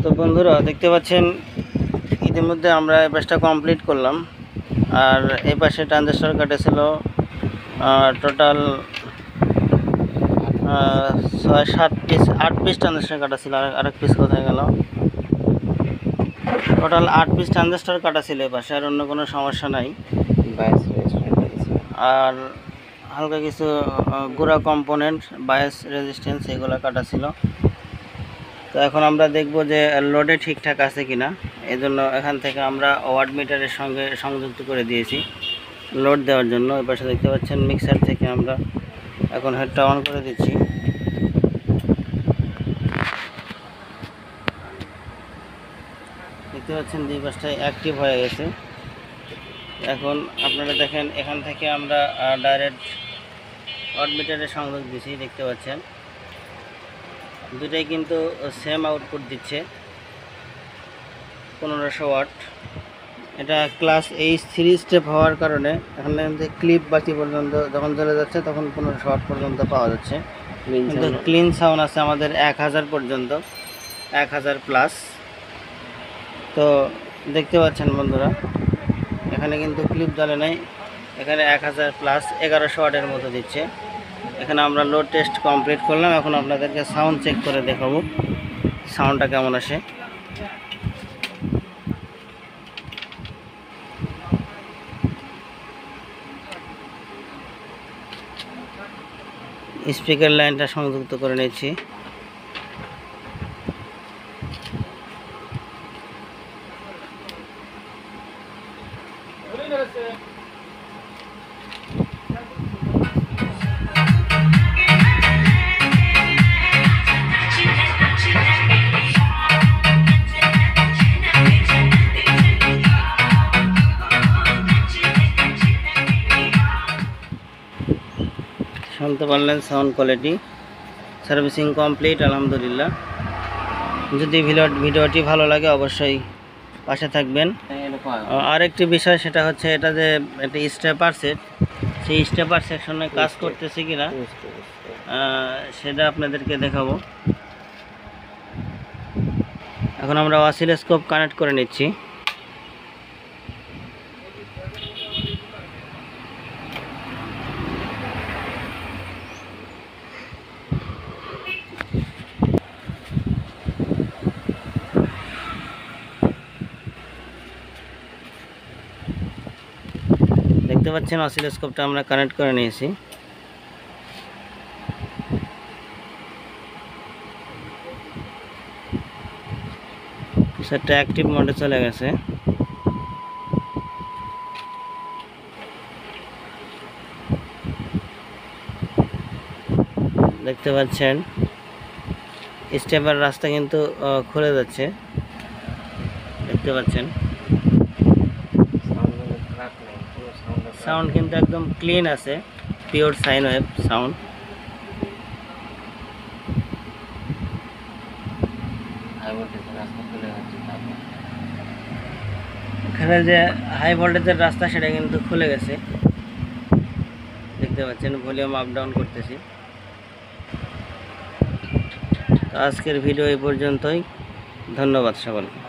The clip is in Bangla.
তো বন্ধুরা দেখতে পাচ্ছেন ইতিমধ্যে আমরা এই পাশটা কমপ্লিট করলাম। আর এই পাশে ট্রানজিস্টর কাটেছিল টোটাল 6-7 পিস 8 পিস ট্রানজিস্টর কাটা ছিল। আরেক পিস কোথায় গেল? টোটাল 8 পিস ট্রানজিস্টর কাটা ছিল এই পাশে, আর অন্য কোনো সমস্যা নাই। আর হালকা কিছু গুঁড়া কম্পোনেন্ট বায়াস রেজিস্ট্যান্স এগুলো কাটা ছিল। তো এখন আমরা দেখব যে লোডে ঠিকঠাক আছে কিনা। এই জন্য এখান থেকে আমরা ওয়াট মিটারের সঙ্গে সংযুক্ত করে দিয়েছি লোড দেওয়ার জন্য। এই পাশে দেখতে পাচ্ছেন মিক্সার থেকে আমরা এখন হেডটা অন করে দিচ্ছি। দেখতে পাচ্ছেন দুই পাশটাই অ্যাক্টিভ হয়ে গেছে। এখন আপনারা দেখেন এখান থেকে আমরা ডাইরেক্ট ওয়াট মিটারে সংযোগ দিচ্ছি। দেখতে পাচ্ছেন দুটাই কিন্তু সেম আউটপুট দিচ্ছে 1500 ওয়াট। এটা ক্লাস H3 স্টেপ হওয়ার কারণে এখানে ক্লিপ বাকি পর্যন্ত যখন চলে যাচ্ছে তখন 1500 ওয়াট পর্যন্ত পাওয়া যাচ্ছে। কিন্তু ক্লিন সাউন্ড আছে আমাদের 1000 পর্যন্ত, 1000 প্লাস। তো দেখতে পাচ্ছেন বন্ধুরা এখানে কিন্তু ক্লিপ জ্বলে নাই, এখানে 1000 প্লাস 1100 ওয়াটের মতো দিচ্ছে। এখানে আমরা লোড টেস্ট কমপ্লিট করলাম। এখন আপনাদেরকে সাউন্ড চেক করে দেখাবো সাউন্ডটা কেমন আসে। স্পিকার লাইনটা সংযুক্ত করে নিচ্ছি। শুনতে পারলেন সাউন্ড কোয়ালিটি। সার্ভিসিং কমপ্লিট আলহামদুলিল্লাহ। যদি ভিডিওটি ভালো লাগে অবশ্যই পাশে থাকবেন। আরেকটি বিষয় সেটা হচ্ছে এটা যে একটা স্টেপার সেট, সেই স্টেপার সেকশনে কাজ করতেছে কিনা সেটা আপনাদেরকে দেখাবো। এখন আমরা অসিলোস্কোপ কানেক্ট করে নিচ্ছি। দেখতে পাচ্ছেন অসিলোস্কোপটা আমরা কানেক্ট করে নিয়েছি। সেটটা অ্যাক্টিভ মোডে চলে গেছে। দেখতে পাচ্ছেন স্টেপার রাস্তা কিন্তু খুলে যাচ্ছে। দেখতে পাচ্ছেন সাউন্ড কিন্তু একদম ক্লিন আছে, পিওর সাইন ওয়েভ সাউন্ড। এখানে যে হাই ভোল্টেজের রাস্তা সেটা কিন্তু খুলে গেছে। দেখতে পাচ্ছেন ভলিউম আপ ডাউন করতেছি। তো আজকের ভিডিও এই পর্যন্তই। ধন্যবাদ সকলকে।